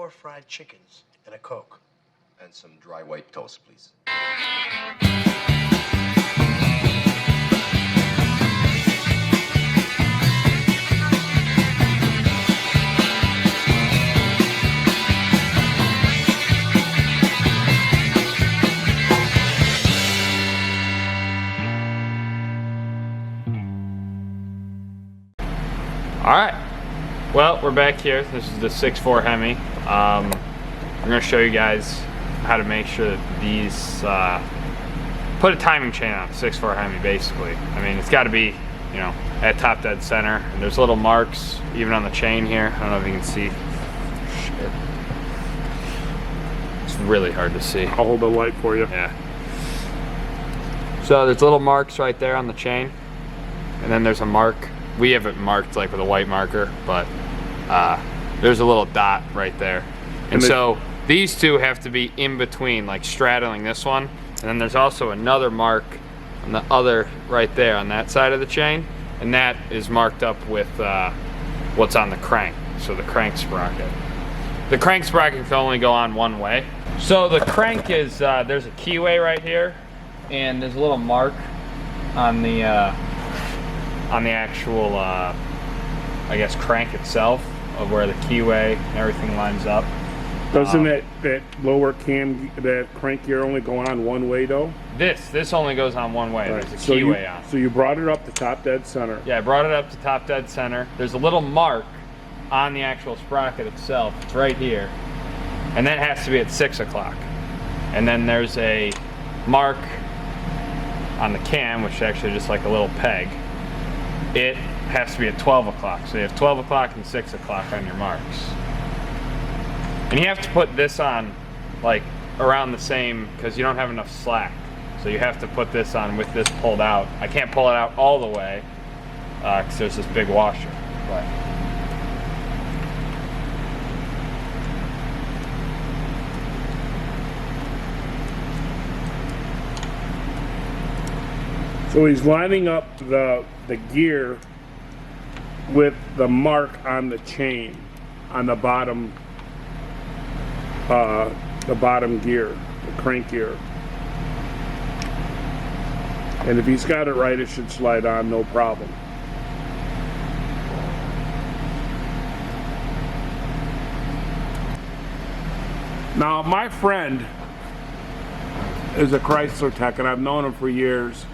4 fried chickens and a Coke. And some dry white toast, please. All right, well, we're back here. This is the 6.4 Hemi. We're gonna show you guys how to make sure that these, put a timing chain on a 6.4 Hemi, basically. I mean, it's gotta be, you know, at top dead center. And there's little marks even on the chain here. I don't know if you can see. Shit. It's really hard to see. I'll hold the light for you. Yeah. So there's little marks right there on the chain. And then there's a mark. We have it marked like with a white marker, but there's a little dot right there. And so these two have to be in between, like straddling this one. And then there's also another mark on the other right there on that side of the chain. And that is marked up with what's on the crank. So the crank sprocket. The crank sprocket can only go on one way. So the crank is, there's a keyway right here. And there's a little mark on the actual, I guess, crank itself of where the keyway and everything lines up. Doesn't that lower that crank gear only go on one way though? This only goes on one way. Right. There's a keyway on. So you brought it up to top dead center. Yeah, I brought it up to top dead center. There's a little mark on the actual sprocket itself. It's right here. And that has to be at 6 o'clock. And then there's a mark on the cam, which is actually just like a little peg. It has to be at 12 o'clock. So you have 12 o'clock and 6 o'clock on your marks. And you have to put this on like around the same, because you don't have enough slack. So you have to put this on with this pulled out. I can't pull it out all the way because there's this big washer. But So he's lining up the gear with the mark on the chain on the bottom gear, the crank gear. And if he's got it right, it should slide on no problem. Now my friend is a Chrysler tech and I've known him for years.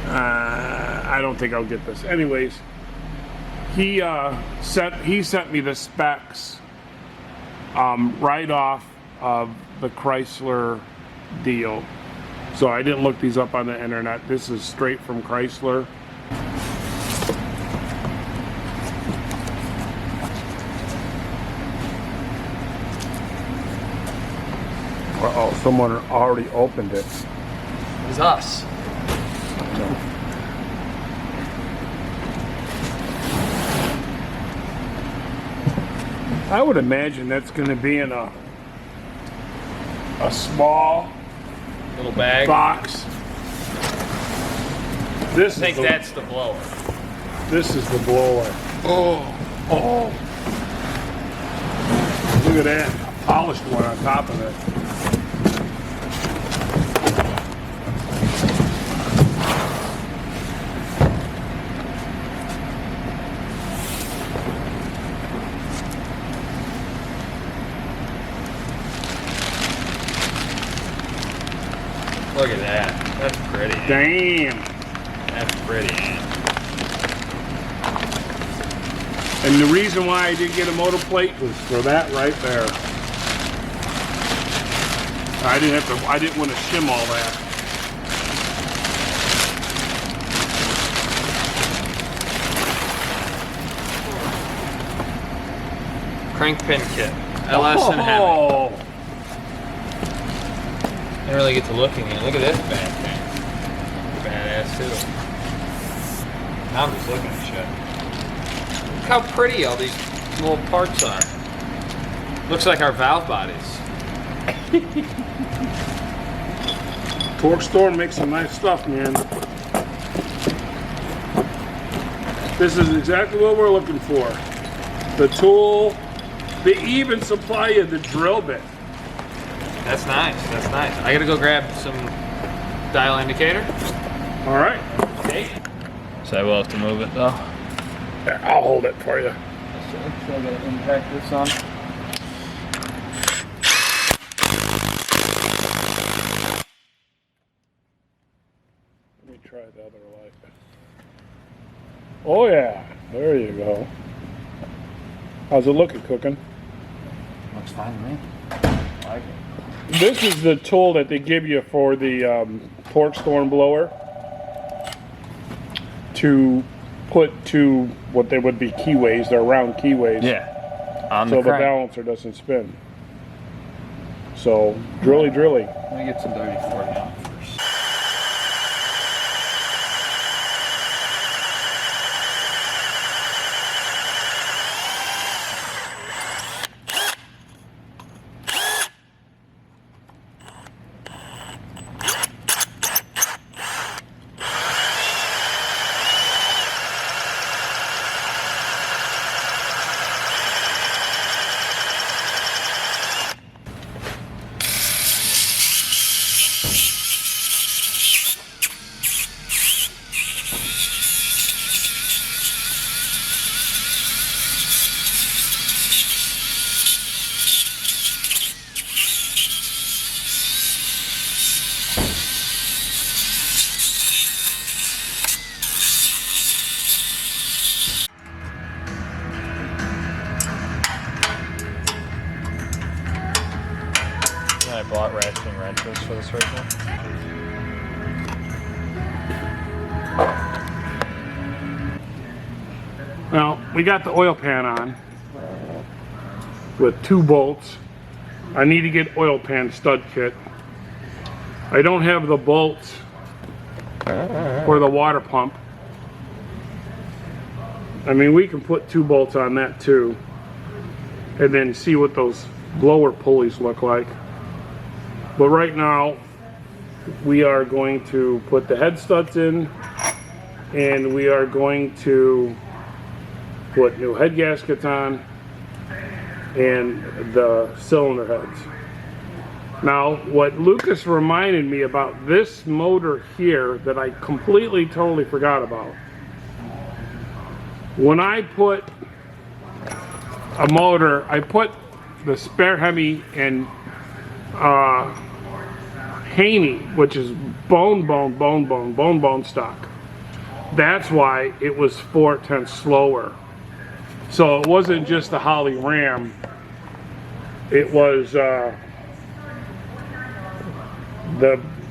I don't think I'll get this. Anyways, he sent me the specs right off of the Chrysler deal. So I didn't look these up on the internet. This is straight from Chrysler. Uh-oh, someone already opened it. it was us. I would imagine that's going to be in a small Little bag. box. This I think that's the blower. This is the blower. Oh! Look at that, a polished one on top of it. Look at that. That's pretty. Damn! That's pretty. And the reason why I didn't get a motor plate was for that right there. I didn't want to shim all that. Crank pin kit. LS and Hemi. Didn't really get to looking at it. Look at this bad thing. Badass too. Now I'm just looking at shit. Look how pretty all these little parts are. Looks like our valve bodies. Torque Store makes some nice stuff, man. This is exactly what we're looking for. The tool They even supply you the drill bit. That's nice. That's nice. I gotta go grab some dial indicator. All right. Okay. So I will have to move it though. Yeah, I'll hold it for you. So I gotta impact this on. Let me try the other light. Oh yeah, there you go. How's it looking, cooking? Looks fine to me. I like it. This is the tool that they give you for the torque storm blower to put to what they would be keyways. They're round keyways. Yeah. On So the the crank. balancer doesn't spin. So drilly. Let me get some 30-40 out first. I bought ratcheting wrenches for this right now. Well, we got the oil pan on with 2 bolts. I need to get oil pan stud kit. I don't have the bolts for the water pump. I mean, we can put 2 bolts on that too, and then see what those blower pulleys look like. But right now, we are going to put the head studs in, and we are going to put new head gaskets on and the cylinder heads. Now, what Lucas reminded me about this motor here that I completely, totally forgot about. When I put a motor, I put the spare Hemi and Hemi, which is bone stock. That's why it was 4/10 slower. So it wasn't just the Holly Ram. It was the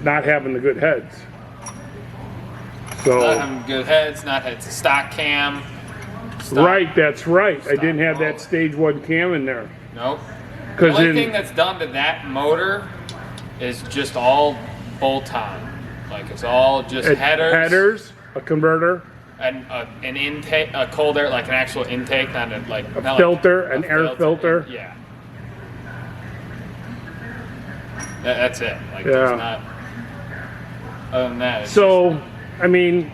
not having the good heads. So Not having good heads, not heads. Stock cam. right, that's right. I Stock didn't have motor. that stage 1 cam in there. Nope. The 'Cause only in- thing that's done to that motor is just all bolt-on. Like it's all just Headers, a converter, and an intake, a cold air, like an actual intake, not a like a not filter, like an air filter. Yeah. That's it. Like Yeah. there's not. Other than that. It's So, I mean,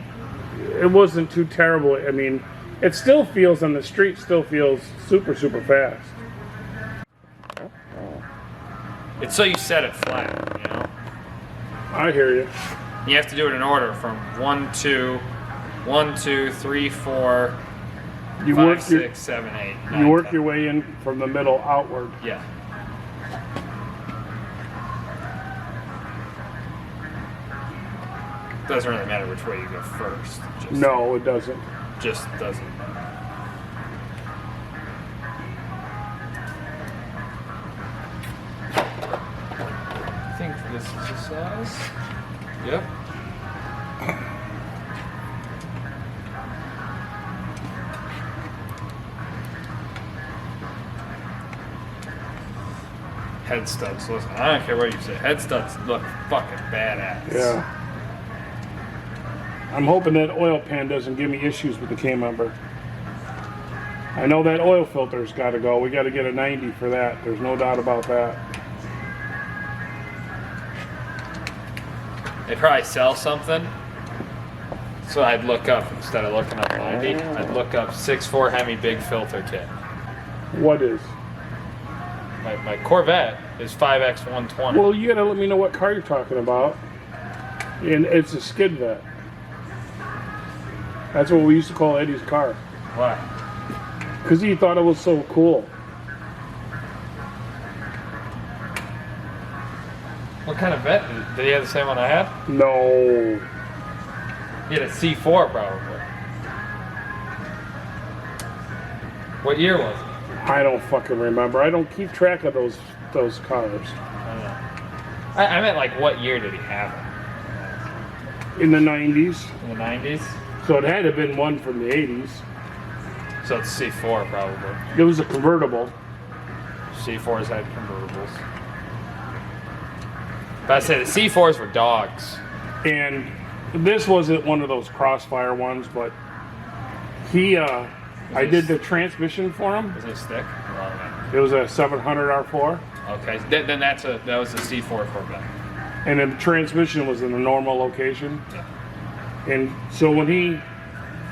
it wasn't too terrible. I mean, it still feels on the street, still feels super fast. it's so you set it flat, you know. I hear you. You have to do it in order from 1, 2, 1, 2, 3, 4, You 5, work your 6, 7, 8. you 9, work 10. your way in from the middle outward. Yeah. Doesn't really matter which way you go first. Just, No, it doesn't. Just doesn't. I think this is the size. Yep. Head studs. Listen, I don't care what you say. Head studs look fucking badass. Yeah. I'm hoping that oil pan doesn't give me issues with the K-member. I know that oil filter's got to go. We got to get a 90 for that. There's no doubt about that. They probably sell something. So I'd look up, instead of looking up 90, I'd look up 6.4 Hemi big filter kit. What is? My Corvette is 5X120. Well, you gotta let me know what car you're talking about. And it's a skid vet. That's what we used to call Eddie's car. Why? Because he thought it was so cool. What kind of vet? Did he have the same one I had? No. He had a C4 probably. What year was it? I don't fucking remember. I don't keep track of those cars. I don't know. I meant like what year did he have it? In the 90s. In the 90s? So it had to have been one from the 80s. So it's C4 probably. It was a convertible. C4s had convertibles. But I say the C4s were dogs. And this wasn't one of those crossfire ones, but he, I did the transmission for him. Was it a stick? It was a 700 R4. Okay, then that was a C4 Corvette. And then the transmission was in a normal location. Yeah. And so when he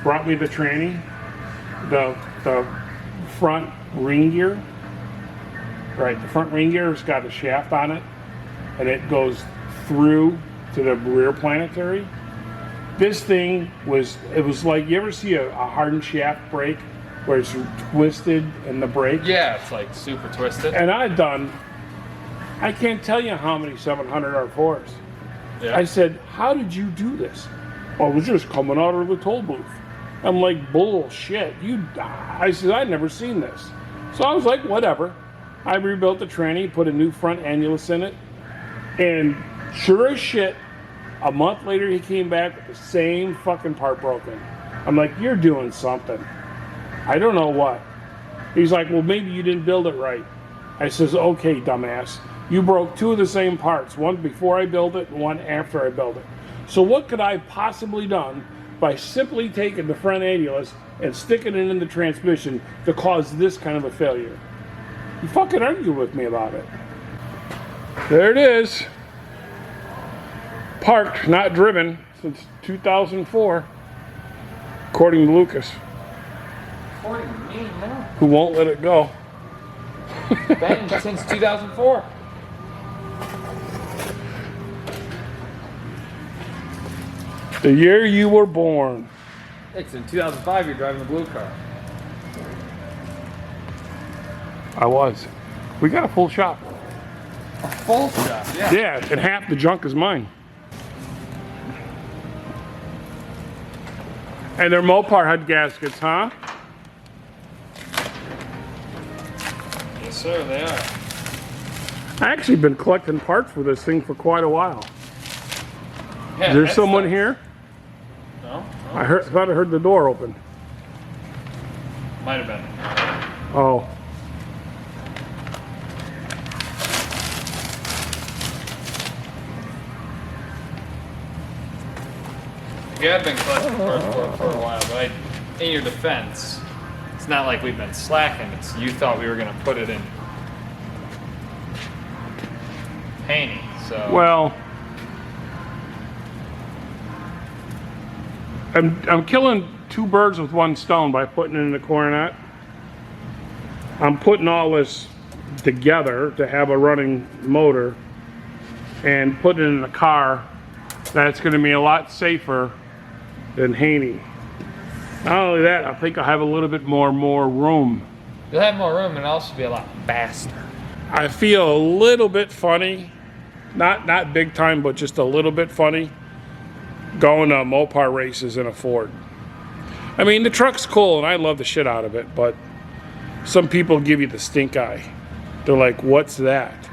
brought me the tranny, the front ring gear, right, the front ring gear has got a shaft on it, and it goes through to the rear planetary. This thing was like, you ever see a hardened shaft brake where it's twisted in the brake? Yeah, it's like super twisted. And I can't tell you how many 700 R4s. Yeah. I said, how did you do this? Well, it was just coming out of the toll booth. I'm like, bullshit. I said, I'd never seen this. So I was like, whatever. I rebuilt the tranny, put a new front annulus in it, and sure as shit, a month later he came back with the same fucking part broken. I'm like, you're doing something. I don't know what. He's like, well, maybe you didn't build it right. I says, okay, dumbass. You broke two of the same parts, one before I built it and one after I built it. So what could I have possibly done by simply taking the front annulus and sticking it in the transmission to cause this kind of a failure? You fucking argue with me about it. There it is. Parked, not driven, since 2004, according to Lucas, According to me, no. who won't let it go. Been since 2004. The year you were born. It's in 2005 you're driving the blue car. I was. We got a full shop. A full shop, yeah. Yeah, and half the junk is mine. And they're Mopar head gaskets, huh? Yes, sir, they are. I actually been collecting parts for this thing for quite a while. Yeah, Is there that's someone nice. here? No? I thought I heard the door open. Might have been. Oh. We have been collecting parts for a while, but in your defense, it's not like we've been slacking. It's you thought we were going to put it in painting, so. Well, I'm killing two birds with one stone by putting it in the Coronet. I'm putting all this together to have a running motor and putting it in a car that's going to be a lot safer than Hemi. Not only that, I think I'll have a little bit more room. You'll have more room and it'll also be a lot faster. I feel a little bit funny, not big time, but just a little bit funny, going to Mopar races in a Ford. I mean, the truck's cool and I love the shit out of it, but some people give you the stink eye. They're like, what's that?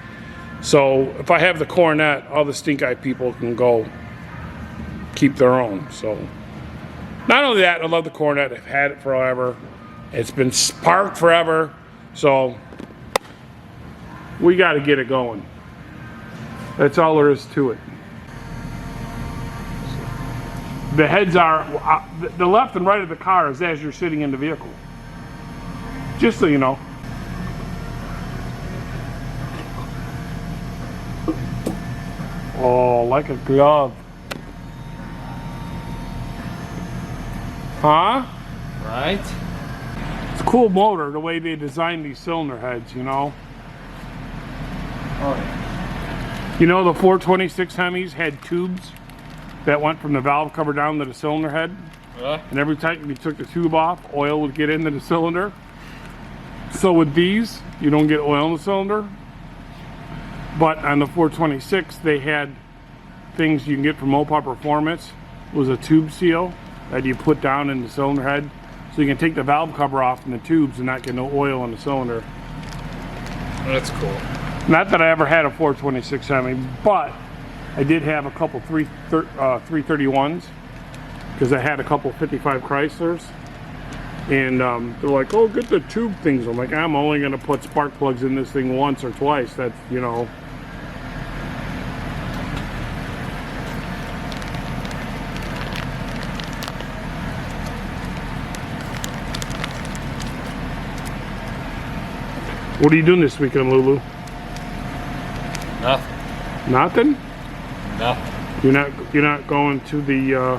So if I have the Coronet, all the stink eye people can go keep their own. So not only that, I love the Coronet. I've had it forever. It's been parked forever. So we got to get it going. That's all there is to it. The heads are, the left and right of the car is as you're sitting in the vehicle. Just so you know. Oh, like a glove. Huh? Right? It's a cool motor, the way they designed these cylinder heads, you know. Oh, yeah. You know the 426 Hemis had tubes that went from the valve cover down to the cylinder head? And every time you took the tube off, oil would get into the cylinder. So with these, you don't get oil in the cylinder. But on the 426, they had things you can get from Mopar Performance. It was a tube seal that you put down in the cylinder head. So you can take the valve cover off from the tubes and not get no oil in the cylinder. That's cool. Not that I ever had a 426 Hemi, but I did have a couple 331s because I had a couple 55 Chryslers. And they're like, oh, get the tube things. I'm like, I'm only going to put spark plugs in this thing once or twice. That's, you know. What are you doing this weekend, Lulu? Nothing. Nothing? Nothing. You're not going to the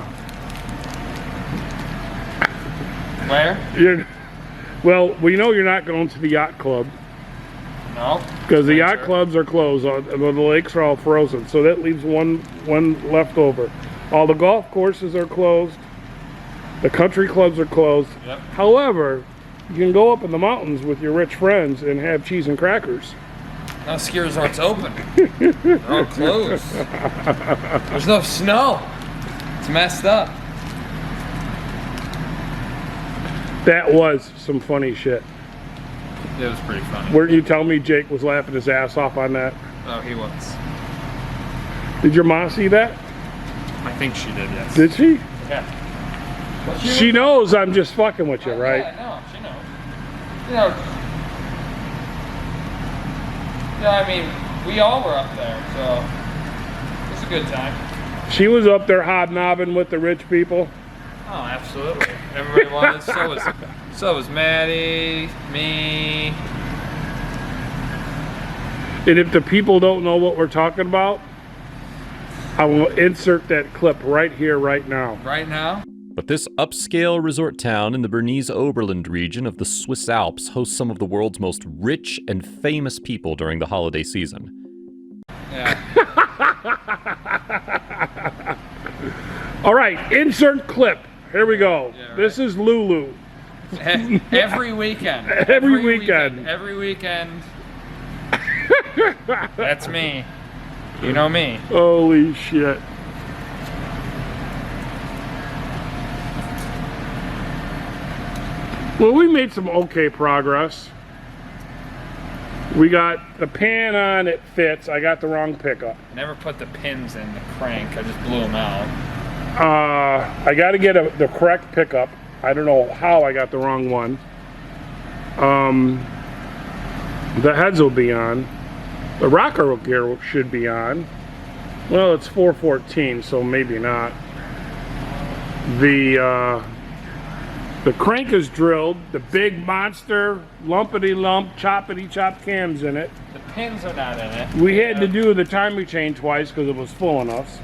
Where? Well, we know you're not going to the yacht club. No. Because the yacht clubs are closed. The lakes are all frozen. So that leaves one left over. All the golf courses are closed. The country clubs are closed. Yep. However, you can go up in the mountains with your rich friends and have cheese and crackers. No ski resort's open. They're all closed. There's no snow. It's messed up. That was some funny shit. It was pretty funny. Weren't you telling me Jake was laughing his ass off on that? Oh, he was. Did your mom see that? I think she did, yes. Did she? Yeah. She knows I'm just fucking with you, right? Yeah, no, she knows. You know, I mean, we all were up there, so it was a good time. She was up there hobnobbing with the rich people. Oh, absolutely. Everybody was. So was Maddie, me. And if the people don't know what we're talking about, I will insert that clip right here, right now. Right now? But this upscale resort town in the Bernese Oberland region of the Swiss Alps hosts some of the world's most rich and famous people during the holiday season. Yeah. All right, insert clip. Here we go. Yeah, right. This is Lulu. Every weekend. Every weekend. Every weekend. That's me. You know me. Holy shit. Well, we made some okay progress. We got the pan on, it fits. I got the wrong pickup. Never put the pins in the crank. I just blew them out. I got to get the correct pickup. I don't know how I got the wrong one. The heads will be on. The rocker gear should be on. Well, it's 414, so maybe not. The crank is drilled. The big monster lumpity lump choppity chop cams in it. The pins are not in it. We had to do the timing chain twice because it was full on us.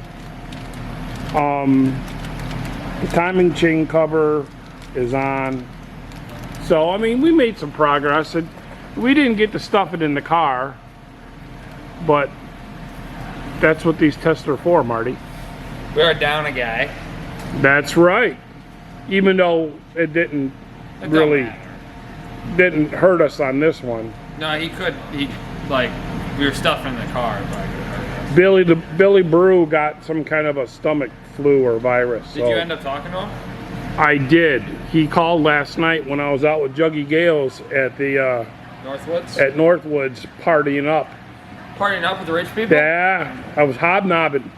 The timing chain cover is on. So I mean, we made some progress. We didn't get to stuff it in the car, but that's what these tests are for, Marty. We are down a guy. That's right. Even though it didn't hurt us on this one. No, he like, we were stuffing the car, but it could hurt us. Billy Brew got some kind of a stomach flu or virus. Did you end up talking to him? I did. He called last night when I was out with Juggy Gales at the Northwoods? At Northwoods, partying up. Partying up with the rich people? Yeah, I was hobnobbing.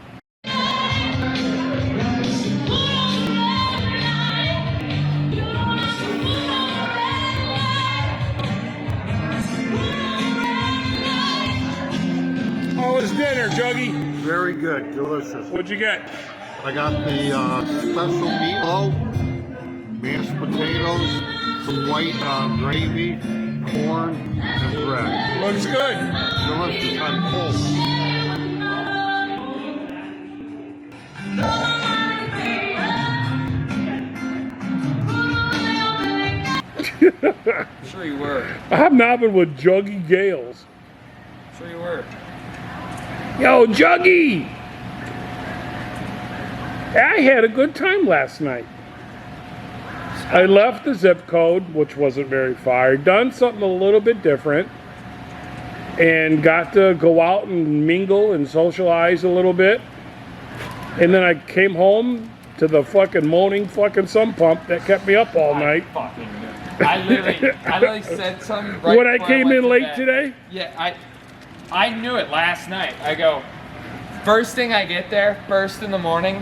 How was dinner, Juggy? Very good, delicious. What'd you get? I got the special meatloaf, mashed potatoes, some white gravy, corn, and bread. Looks good. Delicious. I'm full. Sure you were. I'm hobnobbing with Juggy Gales. Sure you were. Yo, Juggy! I had a good time last night. I left the zip code, which wasn't very far, done something a little bit different, and got to go out and mingle and socialize a little bit. And then I came home to the fucking moaning fucking sump pump that kept me up all night. I literally said something right When I before came went in to late bed. today? Yeah, I knew it last night. I go, first thing I get there, first in the morning,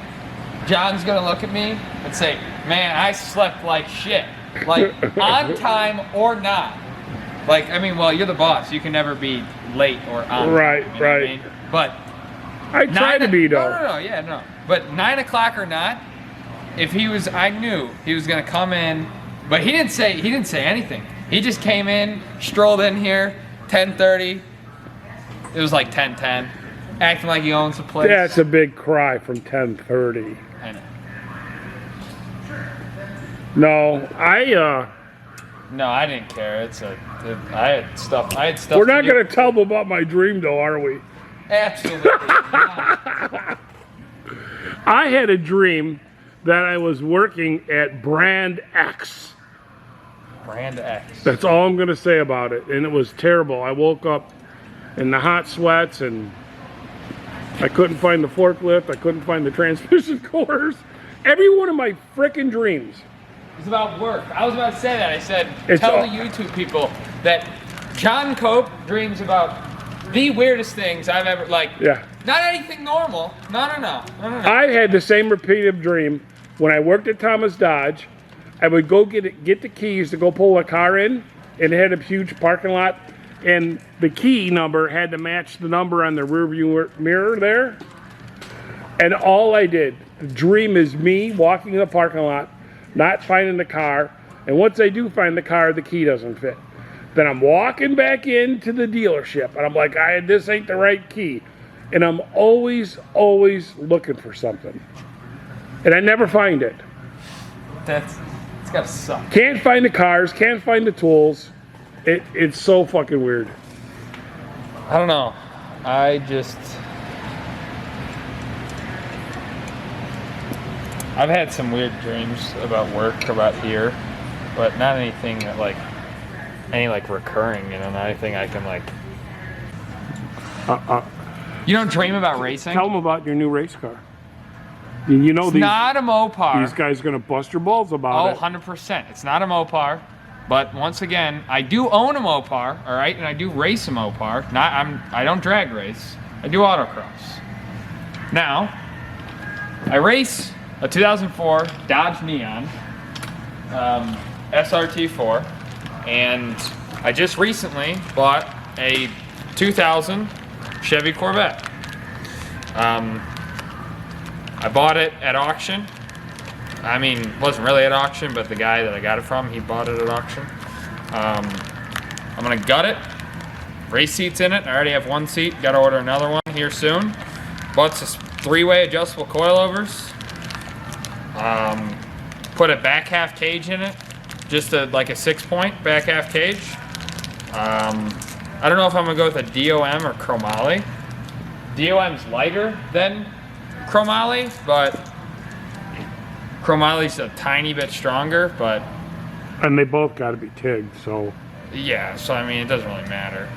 John's gonna look at me and say, man, I slept like shit. Like, on time or not. Like, I mean, well, you're the boss. You can never be late or on Right, time. You know right. what I mean? But I try to be, though. No, yeah, no. But 9 o'clock or not, if he was, I knew he was gonna come in, but he didn't say anything. He just came in, strolled in here, 10:30. It was like 10:10, acting like he owns the place. That's a big cry from 10:30. I know. No, No, I didn't care. I had stuff. we're to not do. going to tell them about my dream, though, are we? Absolutely not. I had a dream that I was working at Brand X. Brand X. That's all I'm going to say about it. And it was terrible. I woke up in the hot sweats and I couldn't find the forklift. I couldn't find the transmission cores. Every one of my frickin' dreams. It's about work. I was about to say that. I said, It's tell all- the YouTube people that John Cope dreams about the weirdest things I've ever, like, Yeah. not anything normal. No. I had the same repetitive dream when I worked at Thomas Dodge. I would go get the keys to go pull a car in, and it had a huge parking lot, and the key number had to match the number on the rearview mirror there. And all I did, the dream is me walking in the parking lot, not finding the car, and once I do find the car, the key doesn't fit. Then I'm walking back into the dealership, and I'm like, this ain't the right key. And I'm always looking for something. And I never find it. It's gotta suck. Can't find the cars, can't find the tools. It's so fucking weird. I don't know. I've had some weird dreams about work, about here, but not anything that any recurring, not anything I can You don't dream about racing? Tell them about your new race car. You know It's not a Mopar. these guys are going to bust your balls about it. 100%. It's not a Mopar. But once again, I do own a Mopar, all right? And I do race a Mopar. I don't drag race. I do autocross. Now, I race a 2004 Dodge Neon SRT4, and I just recently bought a 2000 Chevy Corvette. I bought it at auction. I mean, it wasn't really at auction, but the guy that I got it from, he bought it at auction. I'm gonna gut it. Race seats in it. I already have one seat. Got to order another one here soon. Bought this 3-way adjustable coilovers. Put a back half cage in it, just like a 6-point back half cage. I don't know if I'm gonna go with a DOM or chromoly. DOM's lighter than chromoly, but chromoly's a tiny bit stronger. But And they both got to be TIG, so. yeah, so I mean, it doesn't really matter.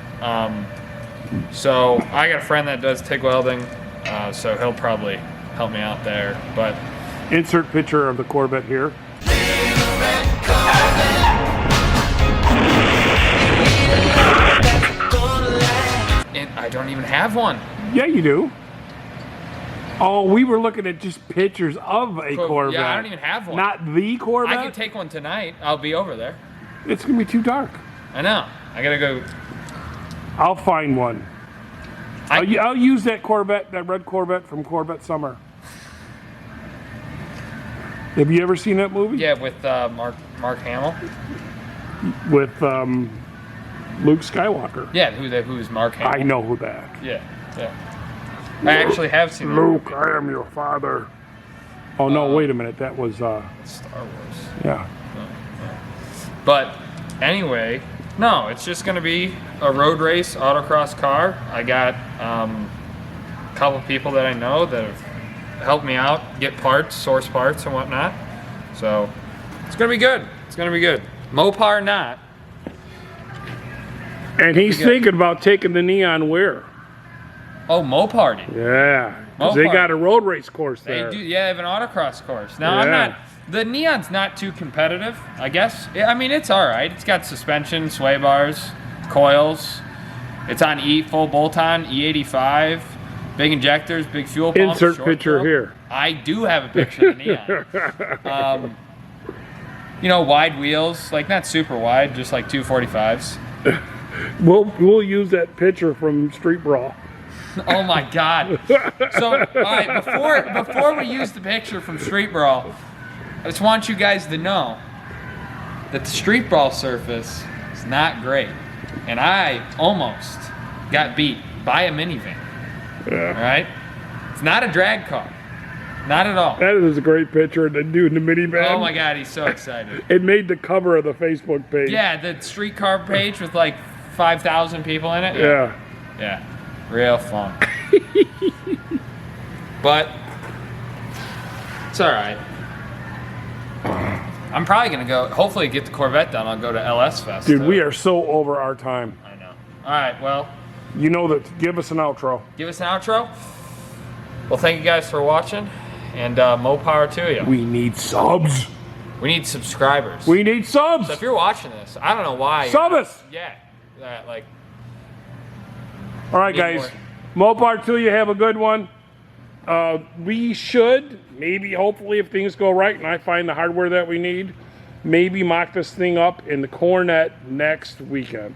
So I got a friend that does TIG welding, so he'll probably help me out there. But Insert picture of the Corvette here. I don't even have one. Yeah, you do. Oh, we were looking at just pictures of a Corvette. Yeah, I don't even have one. Not the Corvette? I can take one tonight. I'll be over there. It's going to be too dark. I know. I gotta go. I'll find one. I'll use that Corvette, that red Corvette from Corvette Summer. Have you ever seen that movie? Yeah, with Mark Hamill. With Luke Skywalker. Yeah, who's Mark Hamill? I know who that. Yeah. I actually have seen that Luke, movie. I am your father. Oh no, wait a minute. That was Star Wars. yeah. But anyway, no, it's just gonna be a road race autocross car. I got couple people that I know that have helped me out, get parts, source parts and whatnot. So it's gonna be good. It's gonna be good. Mopar not. And he's thinking about taking the Neon where? Oh, Moparty. Yeah, 'cause they Mopar. got a road race course They there. do, yeah, they have an autocross course. Now, Yeah. I'm not, the Neon's not too competitive, I guess. I mean, it's all right. It's got suspension, sway bars, coils. It's on full bolt-on, E85, big injectors, big fuel pump. Insert short picture probe. here. I do have a picture of the Neon. You know, wide wheels, like not super wide, just like 245s. We'll use that picture from Street Brawl. Oh my God. So, all right, before we use the picture from Street Brawl, I just want you guys to know that the Street Brawl surface is not great. And I almost got beat by a minivan. Yeah. All right? It's not a drag car. Not at all. That is a great picture of the dude in the minivan. Oh my God, he's so excited. It made the cover of the Facebook page. Yeah, the streetcar page with like 5,000 people in it. Yeah. Yeah, real fun. But it's all right. I'm probably gonna go. Hopefully, get the Corvette done. I'll go to LS Fest. Dude, we are so over our time. I know. All right. Well, You know that. Give us an outro. give us an outro. Well, thank you guys for watching, and more power to you. We need subs. We need subscribers. We need subs. So if you're watching this, I don't know why. Sub us. Yeah. Like. All right, Need guys. Mopar 2, you have a good one. We should, maybe, hopefully, if things go right and I find the hardware that we need, maybe mock this thing up in the Coronet next weekend.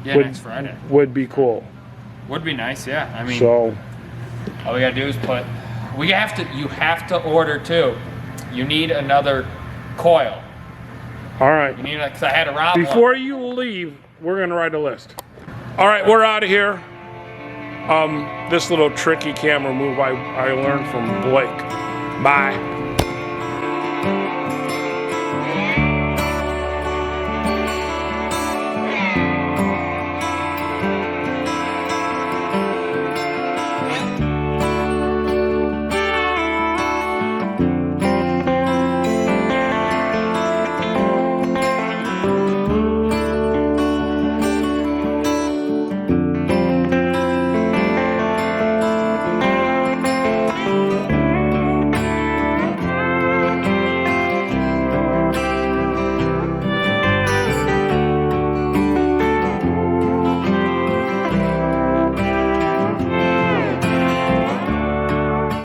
Yeah, next Friday. Would be cool. Would be nice. Yeah. I mean. So, All we gotta do is put. You have to order too. You need another coil. all right. You need like, cause I had a rob. Before you leave, we're going to write a list. All right, we're out of here. This little tricky camera move I learned from Blake. Bye.